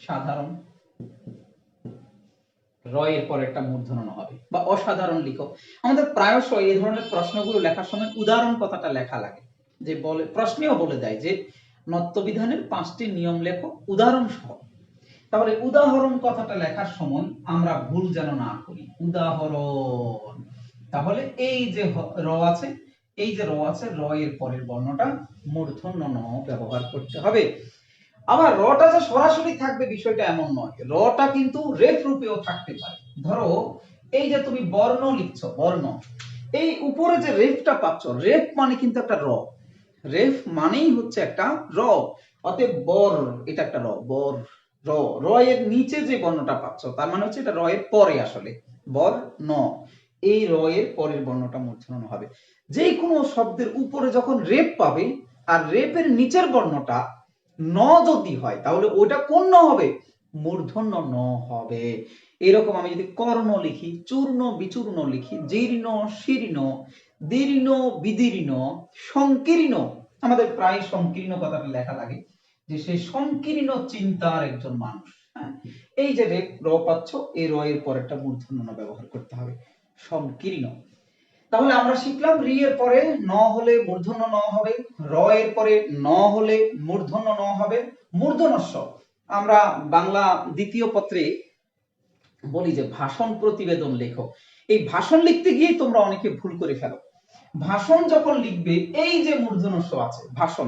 সাধারণ, র এর পরে একটা মূর্ধন্য ণ হবে। বা অসাধারণ লিখো। আমাদের প্রায়শই এই ধরনের প্রশ্নগুলো লেখার সময় উদাহরণ কথাটা লেখা লাগে, যে বলে প্রশ্নেও বলে দেয় যে নত্যবিধানের 5টি নিয়ম লেখো উদাহরণ সহ। তাহলে উদাহরণ কথাটা লেখার সময় আমরা ভুল যেন না করি, উদাহরণ, তাহলে এই যে র আছে, এই যে র আছে, র এর পরের বর্ণটা মূর্ধন্য ণ ব্যবহার করতে হবে। আবার রটা যে সরাসরি থাকবে বিষয়টা এমন নয়, রটা কিন্তু রেফ রূপেও থাকতে পারে। ধরো এই যে তুমি বর্ণ লিখছো, বর্ণ, এই উপরে যে রেফটা পাচ্ছ, রেফ মানে কিন্তু একটা র, রেফ মানেই হচ্ছে একটা র, অতএব বর, এটা একটা র, বর, র, র এর নিচে যে বর্ণটা পাচ্ছ তার মানে হচ্ছে এটা র এর পরে, আসলে বর ন, এই র এর পরের বর্ণটা মূর্ধন্য ণ হবে। যে কোনো শব্দের উপরে যখন রেফ পাবে আর রেফের নিচের বর্ণটা ন যদি হয় তাহলে ওটা কোন ন হবে? মূর্ধন্য ণ হবে। এরকম আমি যদি কর্ণ লিখি, চূর্ণ বিচূর্ণ লিখি, জীর্ণ শীর্ণ, দীর্ণ বিদীর্ণ, সংকীর্ণ, আমাদের প্রায় সংকীর্ণ কথাটা লেখা লাগে, যে সে সংকীর্ণ চিন্তার একজন মানুষ। হ্যাঁ, এই যে র পাচ্ছ, এই র এর পর একটা মূর্ধন্য ণ ব্যবহার করতে হবে, সংকীর্ণ। তাহলে আমরা শিখলাম রি এর পরে ন হলে মূর্ধন্য ণ হবে, র এর পরে ন হলে মূর্ধন্য ণ হবে, মূর্ধন্যস্ব। আমরা বাংলা দ্বিতীয় পত্রে বলি যে ভাষণ প্রতিবেদন লেখো, এই ভাষণ লিখতে গিয়ে তোমরা অনেকে ভুল করে ফেলো। ভাষণ যখন লিখবে, এই যে মূর্ধন্যস্ব আছে ভাষণ,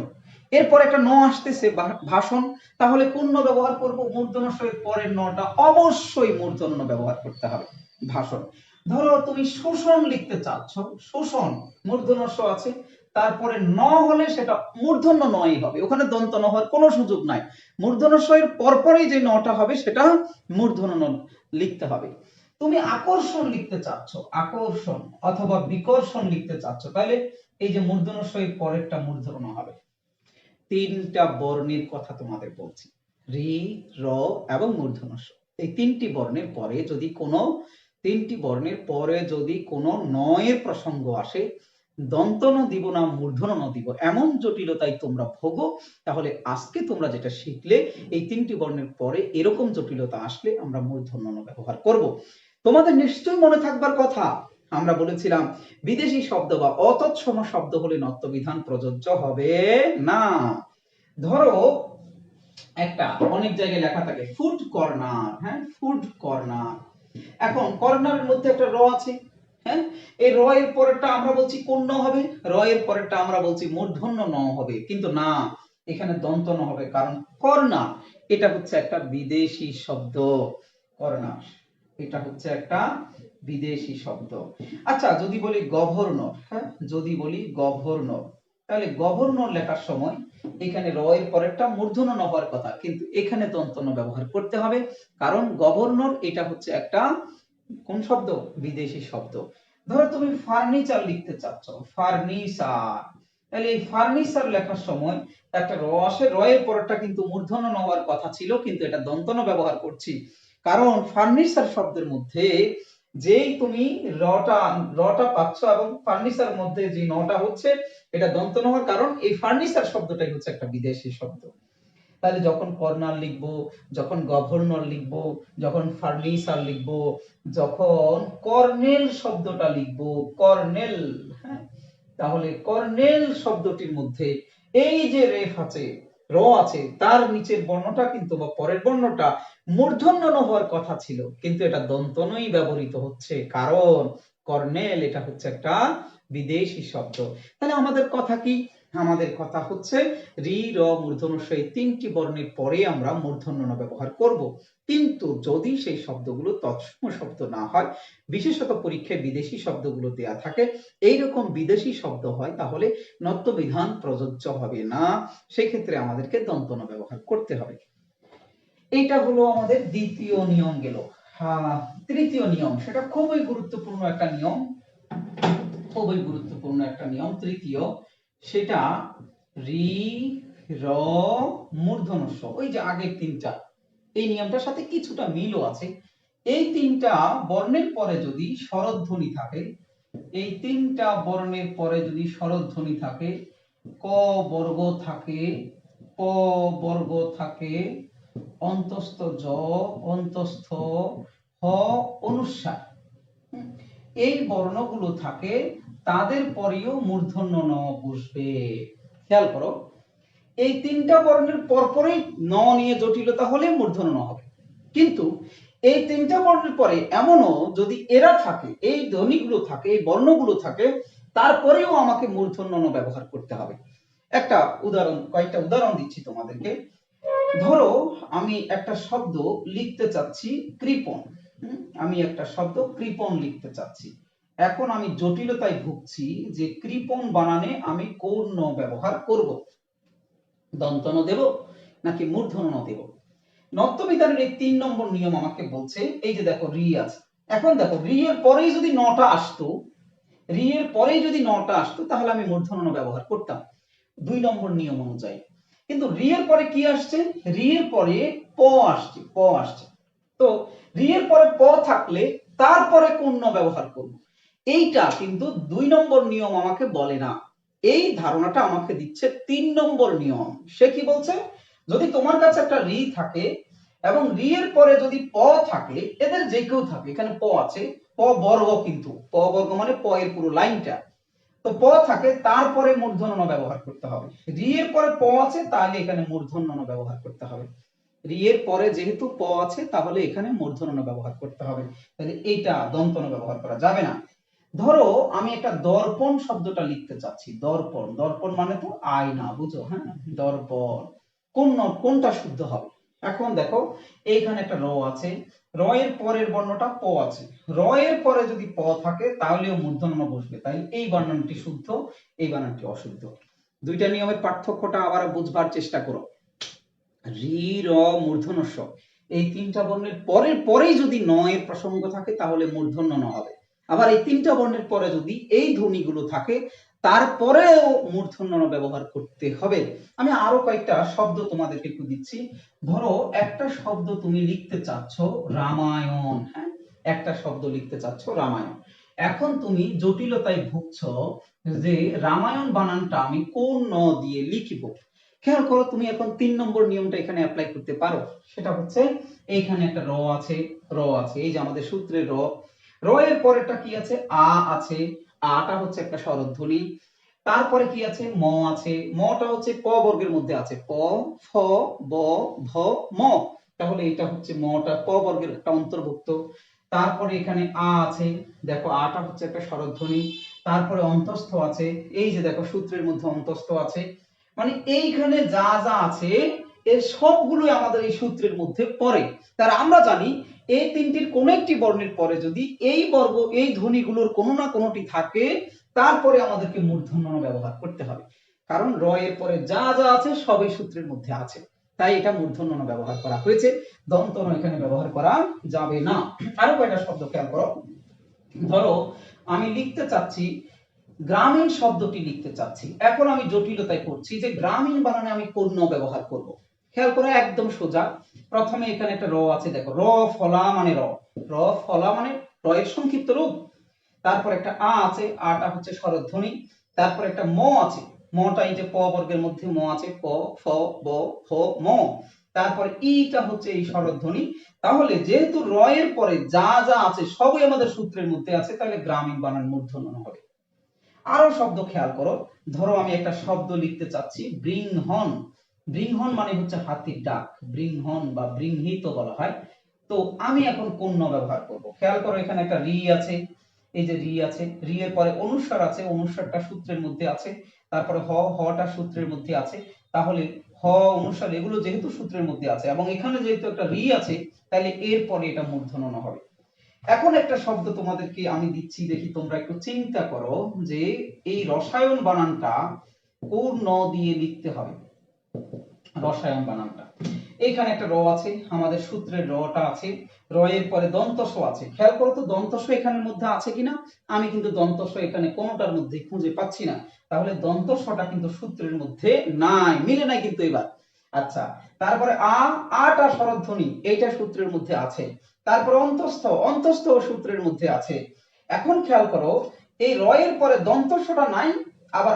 এরপর একটা ন আসতেছে ভাষণ, তাহলে কোন ন ব্যবহার করব? মূর্ধন্যস্ব এর পরের নটা অবশ্যই মূর্ধন্য ব্যবহার করতে হবে, ভাষণ। ধরো তুমি শোষণ লিখতে চাচ্ছ, শোষণ, মূর্ধন্যস্ব আছে, তারপরে ন হলে সেটা মূর্ধন্য নই হবে, ওখানে দন্ত ন হওয়ার কোনো সুযোগ নাই, মূর্ধন্যস্ব এর পরপরই যে নটা হবে সেটা মূর্ধন্য ন লিখতে হবে। তুমি আকর্ষণ লিখতে চাচ্ছ, আকর্ষণ, অথবা বিকর্ষণ লিখতে চাচ্ছ, তাহলে এই যে মূর্ধন্যস্ব এর পরেরটা মূর্ধন্য ণ হবে। তিনটা বর্ণের কথা তোমাদের বলছি, রি, র এবং মূর্ধন্যস্ব, এই তিনটি বর্ণের পরে যদি কোনো, তিনটি বর্ণের পরে যদি কোনো ন এর প্রসঙ্গ আসে, দন্ত ন দিব না মূর্ধন্য ণ দিব, এমন জটিলতায় তোমরা ভোগো, তাহলে আজকে তোমরা যেটা শিখলে, এই তিনটি বর্ণের পরে এরকম জটিলতা আসলে আমরা মূর্ধন্য ণ ব্যবহার করব। তোমাদের নিশ্চয়ই মনে থাকবার কথা, আমরা বলেছিলাম বিদেশি শব্দ বা অতৎসম শব্দ হলে নত্যবিধান প্রযোজ্য হবে না। ধরো একটা অনেক জায়গায় লেখা থাকে ফুড কর্নার, হ্যাঁ, ফুড কর্নার, এখন কর্নারের মধ্যে একটা র আছে, হ্যাঁ, এই র এর পরেরটা আমরা বলছি কোন ন হবে? র এর পরেরটা আমরা বলছি মূর্ধন্য ণ হবে, কিন্তু না, এখানে দন্ত ন হবে, কারণ কর্নার এটা হচ্ছে একটা বিদেশি শব্দ, কর্নার এটা হচ্ছে একটা বিদেশি শব্দ। আচ্ছা, যদি বলি গভর্নর, হ্যাঁ, যদি বলি গভর্নর, তাহলে গভর্নর লেখার সময় এখানে র এর পরেরটা মূর্ধন্য ণ হওয়ার কথা, কিন্তু এখানে দন্ত ন ব্যবহার করতে হবে, কারণ গভর্নর এটা হচ্ছে একটা কোন শব্দ? বিদেশি শব্দ। ধরো তুমি ফার্নিচার লিখতে চাচ্ছ, ফার্নিচার, তাহলে এই ফার্নিচার লেখার সময় একটা র আসে, র এর পরেরটা কিন্তু মূর্ধন্য ন হওয়ার কথা ছিল, কিন্তু এটা দন্ত ন ব্যবহার করছি, কারণ ফার্নিচার শব্দের মধ্যে যেই তুমি রটা পাচ্ছ এবং ফার্নিচার মধ্যে যে নটা হচ্ছে, এটা দন্ত ন হওয়ার কারণ এই ফার্নিচার শব্দটাই হচ্ছে একটা বিদেশি শব্দ। তাহলে যখন কর্নার লিখবো, যখন গভর্নর লিখবো, যখন ফার্নিচার লিখবো, যখন কর্নেল শব্দটা লিখবো, কর্নেল, হ্যাঁ, তাহলে কর্নেল শব্দটির মধ্যে এই যে রেফ আছে, র আছে, তার নিচের বর্ণটা কিন্তু বা পরের বর্ণটা মূর্ধন্য ন হওয়ার কথা ছিল, কিন্তু এটা দন্ত নই ব্যবহৃত হচ্ছে, কারণ কর্নেল এটা হচ্ছে একটা বিদেশি শব্দ। তাহলে আমাদের কথা কি? আমাদের কথা হচ্ছে রি, র, মূর্ধন্য ষ এই তিনটি বর্ণের পরে আমরা মূর্ধন্য ণ ব্যবহার করব। কিন্তু যদি সেই শব্দগুলো তৎসম শব্দ না হয়, বিশেষত পরীক্ষায় বিদেশি শব্দগুলো দেয়া থাকে, এইরকম বিদেশি শব্দ হয়, তাহলে নত্য বিধান প্রযোজ্য হবে না, সেক্ষেত্রে আমাদেরকে দন্ত ন ব্যবহার করতে হবে। এইটা হলো আমাদের দ্বিতীয় নিয়ম গেল। তৃতীয় নিয়ম, সেটা খুবই গুরুত্বপূর্ণ একটা নিয়ম, খুবই গুরুত্বপূর্ণ একটা নিয়ম তৃতীয়, সেটা রি, র, মূর্ধন্য ষ, ওই যে আগের তিনটা, এই নিয়মটার সাথে কিছুটা মিলও আছে। এই তিনটা বর্ণের পরে যদি স্বরধ্বনি থাকে, এই তিনটা বর্ণের পরে যদি স্বরধ্বনি থাকে, ক বর্গ থাকে, প বর্গ থাকে, অন্তস্থ জ, অন্তস্থ হ, অনুস্বার, এই বর্ণগুলো থাকে, তাদের পরেও মূর্ধন্য ন বসবে। খেয়াল করো, এই তিনটা বর্ণের পরপরই ন নিয়ে জটিলতা হলে মূর্ধন্য ন হবে, কিন্তু এই তিনটা বর্ণের পরে এমনও যদি এরা থাকে, এই ধ্বনিগুলো থাকে, এই বর্ণগুলো থাকে, তারপরেও আমাকে মূর্ধন্য ন ব্যবহার করতে হবে। একটা উদাহরণ, কয়েকটা উদাহরণ দিচ্ছি তোমাদেরকে। ধরো আমি একটা শব্দ লিখতে চাচ্ছি কৃপণ, আমি একটা শব্দ কৃপণ লিখতে চাচ্ছি, এখন আমি জটিলতায় ভুগছি যে কৃপণ বানানে আমি কোন ন ব্যবহার করব, দন্ত ন দেব নাকি মূর্ধন্য ন দেব। নত্যবিধানের এই 3 নম্বর নিয়ম আমাকে বলছে, এই যে দেখো রি আছে, এখন দেখো রি এর পরেই যদি নটা আসতো, রি এর পরেই যদি নটা আসতো, তাহলে আমি মূর্ধন্য ন ব্যবহার করতাম 2 নম্বর নিয়ম অনুযায়ী। কিন্তু রি এর পরে কি আসছে? রি এর পরে প আসছে, প আসছে। তো রি এর পরে প থাকলে তারপরে কোন ন ব্যবহার করব, এইটা কিন্তু 2 নম্বর নিয়ম আমাকে বলে না, এই ধারণাটা আমাকে দিচ্ছে 3 নম্বর নিয়ম। সে কি বলছে? যদি তোমার কাছে একটা রি থাকে এবং রি এর পরে যদি প থাকে, এদের যে কেউ থাকে, এখানে প আছে, প বর্গ, কিন্তু প বর্গ মানে প এর পুরো লাইনটা, তো প থাকে, তারপরে মূর্ধন্য ন ব্যবহার করতে হবে। রি এর পরে প আছে, তাহলে এখানে মূর্ধন্য ন ব্যবহার করতে হবে। রি এর পরে যেহেতু প আছে, তাহলে এখানে মূর্ধন্য ন ব্যবহার করতে হবে, তাহলে এইটা দন্ত ন ব্যবহার করা যাবে না। ধরো আমি একটা দর্পণ শব্দটা লিখতে চাচ্ছি, দর্পণ, দর্পণ মানে তো আয়না, বুঝো, হ্যাঁ, দর্পণ, কোনটা শুদ্ধ হবে? এখন দেখো এইখানে একটা র আছে, র এর পরের বর্ণটা প আছে, র এর পরে যদি প থাকে তাহলেও মূর্ধন্য বসবে, তাই এই বানানটি শুদ্ধ, এই বানানটি অশুদ্ধ। দুইটা নিয়মের পার্থক্যটা আবার বুঝবার চেষ্টা করো। রি, র, মূর্ধন্য ষ, এই তিনটা বর্ণের পরের পরেই যদি ন এর প্রসঙ্গ থাকে, তাহলে মূর্ধন্য ন হবে। আবার এই তিনটা বর্ণের পরে যদি এই ধ্বনিগুলো থাকে, তারপরেও মূর্ধন্য ন ব্যবহার করতে হবে। আমি আরো কয়েকটা শব্দ তোমাদেরকে একটু দিচ্ছি। ধরো একটা শব্দ তুমি লিখতে চাচ্ছ রামায়ণ, হ্যাঁ, একটা শব্দ লিখতে চাচ্ছ রামায়ণ, এখন তুমি জটিলতায় ভুগছো যে রামায়ণ বানানটা আমি কোন ন দিয়ে লিখব। খেয়াল করো, তুমি এখন 3 নম্বর নিয়মটা এখানে অ্যাপ্লাই করতে পারো, সেটা হচ্ছে এইখানে একটা র আছে, র আছে, এই যে আমাদের সূত্রের র, র এর পরেরটা কি আছে? আ আছে, আটা হচ্ছে একটা স্বরধ্বনি, তারপরে কি আছে? ম আছে, মটা হচ্ছে প বর্গের মধ্যে আছে, প, ফ, ব, ভ, ম, তাহলে এটা হচ্ছে মটা প বর্গের একটা অন্তর্ভুক্ত। তারপরে এখানে আ আছে, দেখো আটা হচ্ছে একটা স্বরধ্বনি, তারপরে অন্তস্থ আছে, এই যে দেখো সূত্রের মধ্যে অন্তস্থ আছে, মানে এইখানে যা যা আছে এর সবগুলোই আমাদের এই সূত্রের মধ্যে পড়ে। তার আমরা জানি এই তিনটির কোন একটি বর্ণের পরে যদি এই বর্গ, এই ধ্বনিগুলোর কোনো না কোনোটি থাকে, তারপরে আমাদেরকে মূর্ধন্য ণ ব্যবহার করতে হবে, কারণ র এর পরে যা যা আছে সবই সূত্রের মধ্যে আছে, তাই এটা মূর্ধন্য ণ ব্যবহার করা হয়েছে, দন্ত ন এখানে ব্যবহার করা যাবে না। আরো কয়টা শব্দ খেয়াল করো। ধরো আমি লিখতে চাচ্ছি গ্রামীণ শব্দটি লিখতে চাচ্ছি। এখন আমি জটিলতায় পড়ছি যে গ্রামীণ বানানে আমি কোন ন ব্যবহার করব। খেয়াল করে একদম সোজা। প্রথমে এখানে একটা র আছে, দেখো র ফলা মানে র ফলা মানে র এর সংক্ষিপ্ত রূপ। তারপর একটা আ আছে, আটা হচ্ছে স্বরধ্বনি। তারপর একটা ম আছে, মটা এই যে প বর্গের মধ্যে ম আছে, প ফ ব ফ ম। তারপর ইটা হচ্ছে এই স্বরধ্বনি। তাহলে যেহেতু র এর পরে যা যা আছে সবই আমাদের সূত্রের মধ্যে আছে, তাহলে গ্রামীণ বানান মূর্ধন্য হবে। আরো শব্দ খেয়াল করো, ধরো আমি একটা শব্দ লিখতে চাচ্ছি বৃংহন। বৃংহন মানে হচ্ছে হাতির ডাক, বৃংহন বা বৃংহিত বলা হয়। তো আমি এখন কোন ন ব্যবহার করব। খেয়াল করো এখানে একটা রি আছে, এই যে রি আছে, রি এর পরে অনুস্বার আছে, অনুস্বারটা সূত্রের মধ্যে আছে। তারপরে হটা সূত্রের মধ্যে আছে। তাহলে হ অনুস্বার এগুলো যেহেতু সূত্রের মধ্যে আছে এবং এখানে যেহেতু একটা রি আছে, তাহলে এর পরে এটা মূর্ধন্য ন হবে। এখন একটা শব্দ তোমাদেরকে আমি দিচ্ছি, দেখি তোমরা একটু চিন্তা করো যে এই রসায়ন বানানটা কোন ন দিয়ে লিখতে হবে। রসায়ন বানানটা এখানে একটা র আছে, আমাদের সূত্রের রটা আছে, র এর পরে দন্তস আছে। খেয়াল করো তো দন্তস এখানের মধ্যে আছে কিনা। আমি কিন্তু দন্তস এখানে কোনোটার মধ্যে খুঁজে পাচ্ছি না। তাহলে দন্তসটা কিন্তু সূত্রের মধ্যে নাই, মিলে নাই কিন্তু এবার। আচ্ছা, তারপরে আটা স্বরধ্বনি, এইটা সূত্রের মধ্যে আছে। তারপর অন্তস্থ, অন্তস্থ সূত্রের মধ্যে আছে। এখন খেয়াল করো এই র এর পরে দন্তস্বটা নাই, আবার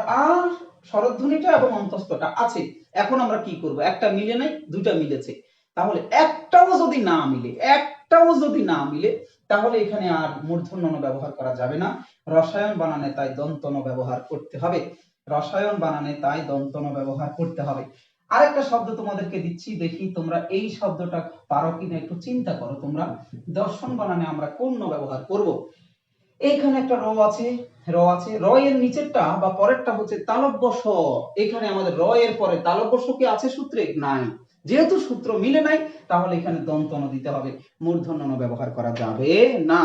স্বরধ্বনিটা এবং অন্তস্থটা আছে। এখন আমরা কি করব, একটা মিলে নাই, দুইটা মিলেছে। তাহলে একটাও যদি না মিলে তাহলে এখানে আর মূর্ধন্য ণ ব্যবহার করা যাবে না। রসায়ন বানানে তাই দন্ত ন ব্যবহার করতে হবে। রসায়ন বানানে তাই দন্ত ন ব্যবহার করতে হবে। আরেকটা শব্দ তোমাদেরকে দিচ্ছি, দেখি তোমরা এই শব্দটা পারো কিনা একটু চিন্তা করো তোমরা। দর্শন বানানে আমরা কোন ন ব্যবহার করব। এইখানে একটা র এর নিচেরটা বা পরেরটা হচ্ছে তালব্য স। এখানে আমাদের র এর পরে তালব্য স কি আছে সূত্রে? নাই। যেহেতু সূত্র মিলে নাই, তাহলে এখানে দন্ত ন দিতে হবে, মূর্ধন্য ণ ব্যবহার করা যাবে না।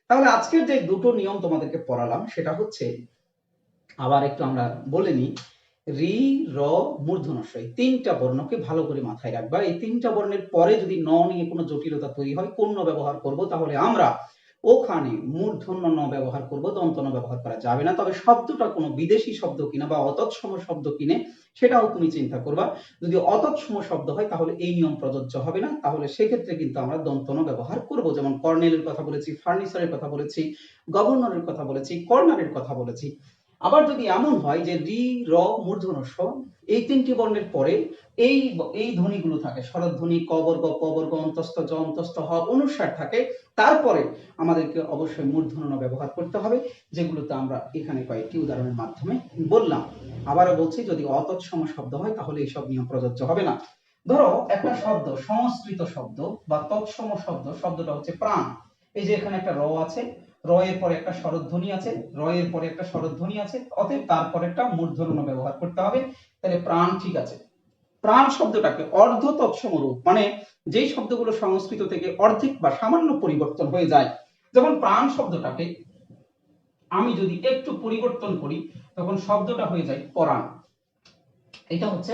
তাহলে আজকের যে দুটো নিয়ম তোমাদেরকে পড়ালাম সেটা হচ্ছে, আবার একটু আমরা বলে নিই, রি র মূর্ধন্য ষ, এই তিনটা বর্ণকে ভালো করে মাথায় রাখবা। এই তিনটা বর্ণের পরে যদি ন নিয়ে কোনো জটিলতা তৈরি হয়, কোন ন ব্যবহার করব, তাহলে আমরা ওখানে মূর্ধন্য ন ব্যবহার করব, দন্ত ন ব্যবহার করা যাবে না। তবে শব্দটা কোনো বিদেশি শব্দ কিনা বা অতৎসম শব্দ কিনে সেটাও তুমি চিন্তা করবা। যদি অতৎসম শব্দ হয় তাহলে এই নিয়ম প্রযোজ্য হবে না, তাহলে সেক্ষেত্রে কিন্তু আমরা দন্ত ন ব্যবহার করব। যেমন কর্নেলের কথা বলেছি, ফার্নিচারের কথা বলেছি, গভর্নরের কথা বলেছি, কর্নারের কথা বলেছি। আবার যদি এমন হয় যে রি র মূর্ধন্য ষ, এই তিনটি বর্ণের পরে এই ধ্বনিগুলো থাকে, স্বরধ্বনি ক বর্গ, প বর্গ, অন্তস্থ জ, অন্তস্থ হ, অনুস্বার থাকে, তারপরে আমাদেরকে অবশ্যই মূর্ধন্য ণ ব্যবহার করতে হবে, যেগুলোতে আমরা এখানে কয়েকটি উদাহরণের মাধ্যমে বললাম। আবারও বলছি, যদি অতৎসম শব্দ হয় তাহলে এইসব নিয়ম প্রযোজ্য হবে না। ধরো একটা শব্দ, সংস্কৃত শব্দ বা তৎসম শব্দ, শব্দটা হচ্ছে প্রাণ। এই যে এখানে একটা র আছে, র এর পরে একটা স্বরধ্বনি আছে, র এর পরে একটা স্বরধ্বনি আছে, অতএব তারপরে একটা মূর্ধন্য ণ ব্যবহার করতে হবে। তাহলে প্রাণ ঠিক আছে। প্রাণ শব্দটাকে অর্ধ তৎসম রূপ, মানে যেই শব্দগুলো সংস্কৃত থেকে অর্ধেক বা সামান্য পরিবর্তন হয়ে যায়, যেমন প্রাণ শব্দটাকে আমি যদি একটু পরিবর্তন করি তখন শব্দটা হয়ে যায় পরাণ। এটা হচ্ছে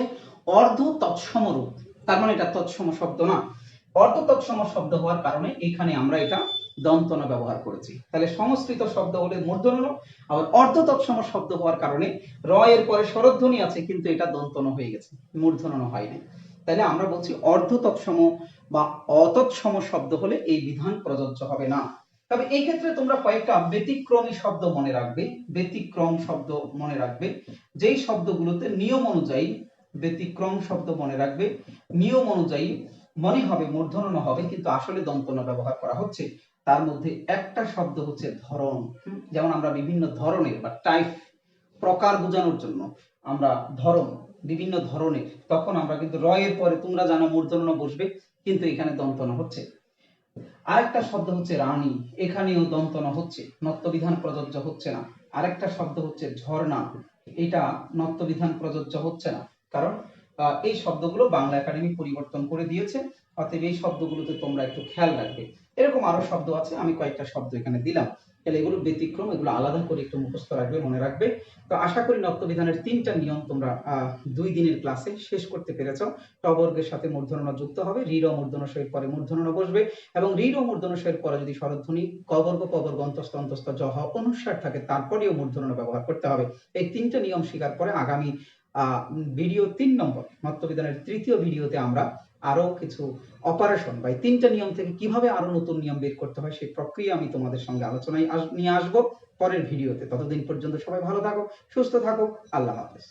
অর্ধ তৎসম রূপ, তার মানে এটা তৎসম শব্দ না। অর্ধ তৎসম শব্দ হওয়ার কারণে এখানে আমরা এটা দন্ত ন ব্যবহার করেছি। তাহলে সংস্কৃত শব্দ হলে মূর্ধন্য ণ, আবার অর্ধ তৎসম শব্দ হওয়ার কারণে র এর পরে স্বরধ্বনি আছে কিন্তু এটা দন্ত ন হয়ে গেছে, মূর্ধন্য ণ হয়নি। তাহলে আমরা বলছি অর্ধ তৎসম বা অতৎসম শব্দ হলে এই বিধান প্রযোজ্য হবে না। তবে এই ক্ষেত্রে তোমরা কয়েকটা ব্যতিক্রমী শব্দ মনে রাখবে, ব্যতিক্রম শব্দ মনে রাখবে, যেই শব্দগুলোতে নিয়ম অনুযায়ী, ব্যতিক্রম শব্দ মনে রাখবে, নিয়ম অনুযায়ী মনে হবে মূর্ধন্য ণ হবে কিন্তু আসলে দন্ত ন ব্যবহার করা হচ্ছে। তার মধ্যে একটা শব্দ হচ্ছে ধরন। যেমন আমরা বিভিন্ন ধরনের বা টাইপ, প্রকার বোঝানোর জন্য আমরা ধরন, বিভিন্ন ধরনের, তখন আমরা কিন্তু র এর পরে তোমরা জানো মূর্ধন্য ণ বসবে, কিন্তু এখানে দন্ত ন হচ্ছে। আরেকটা শব্দ হচ্ছে রানী, এখানেও দন্ত ন হচ্ছে, নত্ব বিধান প্রযোজ্য হচ্ছে না। আরেকটা শব্দ হচ্ছে ঝর্ণা, এটা নত্ব বিধান প্রযোজ্য হচ্ছে না, কারণ এই শব্দগুলো বাংলা একাডেমি পরিবর্তন করে দিয়েছে, অতএব এই শব্দগুলোতে তোমরা একটু খেয়াল রাখবে। এরকম আরো শব্দ আছে, আমি কয়েকটা শব্দ এখানে দিলাম। তাহলে এগুলো ব্যতিক্রম, এগুলো আলাদা করে একটু মুখস্থ রাখবে, মনে রাখবে। তো আশা করি নক্তবিধানের 3টা নিয়ম তোমরা 2 দিনের ক্লাসে শেষ করতে পেরেছ। ট বর্গের সাথে মূর্ধন্য যুক্ত হবে, ঋ র মূর্ধন্য ষ এর পরে মূর্ধন্য বসবে, এবং ঋ র মূর্ধন্য ষ এর পরে যদি স্বরধ্বনি ক বর্গ প বর্গ অন্তস্থ অন্তস্থ জ হ অনুস্বার থাকে তারপরেও মূর্ধন্য ব্যবহার করতে হবে। এই 3টা নিয়ম শেখার পরে আগামী ভিডিও 3 নম্বর নক্তবিধানের 3য় ভিডিওতে আমরা আরো কিছু অপারেশন বা 3টা নিয়ম থেকে কিভাবে আরো নতুন নিয়ম বের করতে হয় সেই প্রক্রিয়া আমি তোমাদের সঙ্গে আলোচনায় নিয়ে আসবো পরের ভিডিওতে। ততদিন পর্যন্ত সবাই ভালো থাকো, সুস্থ থাকো, আল্লাহ হাফেজ।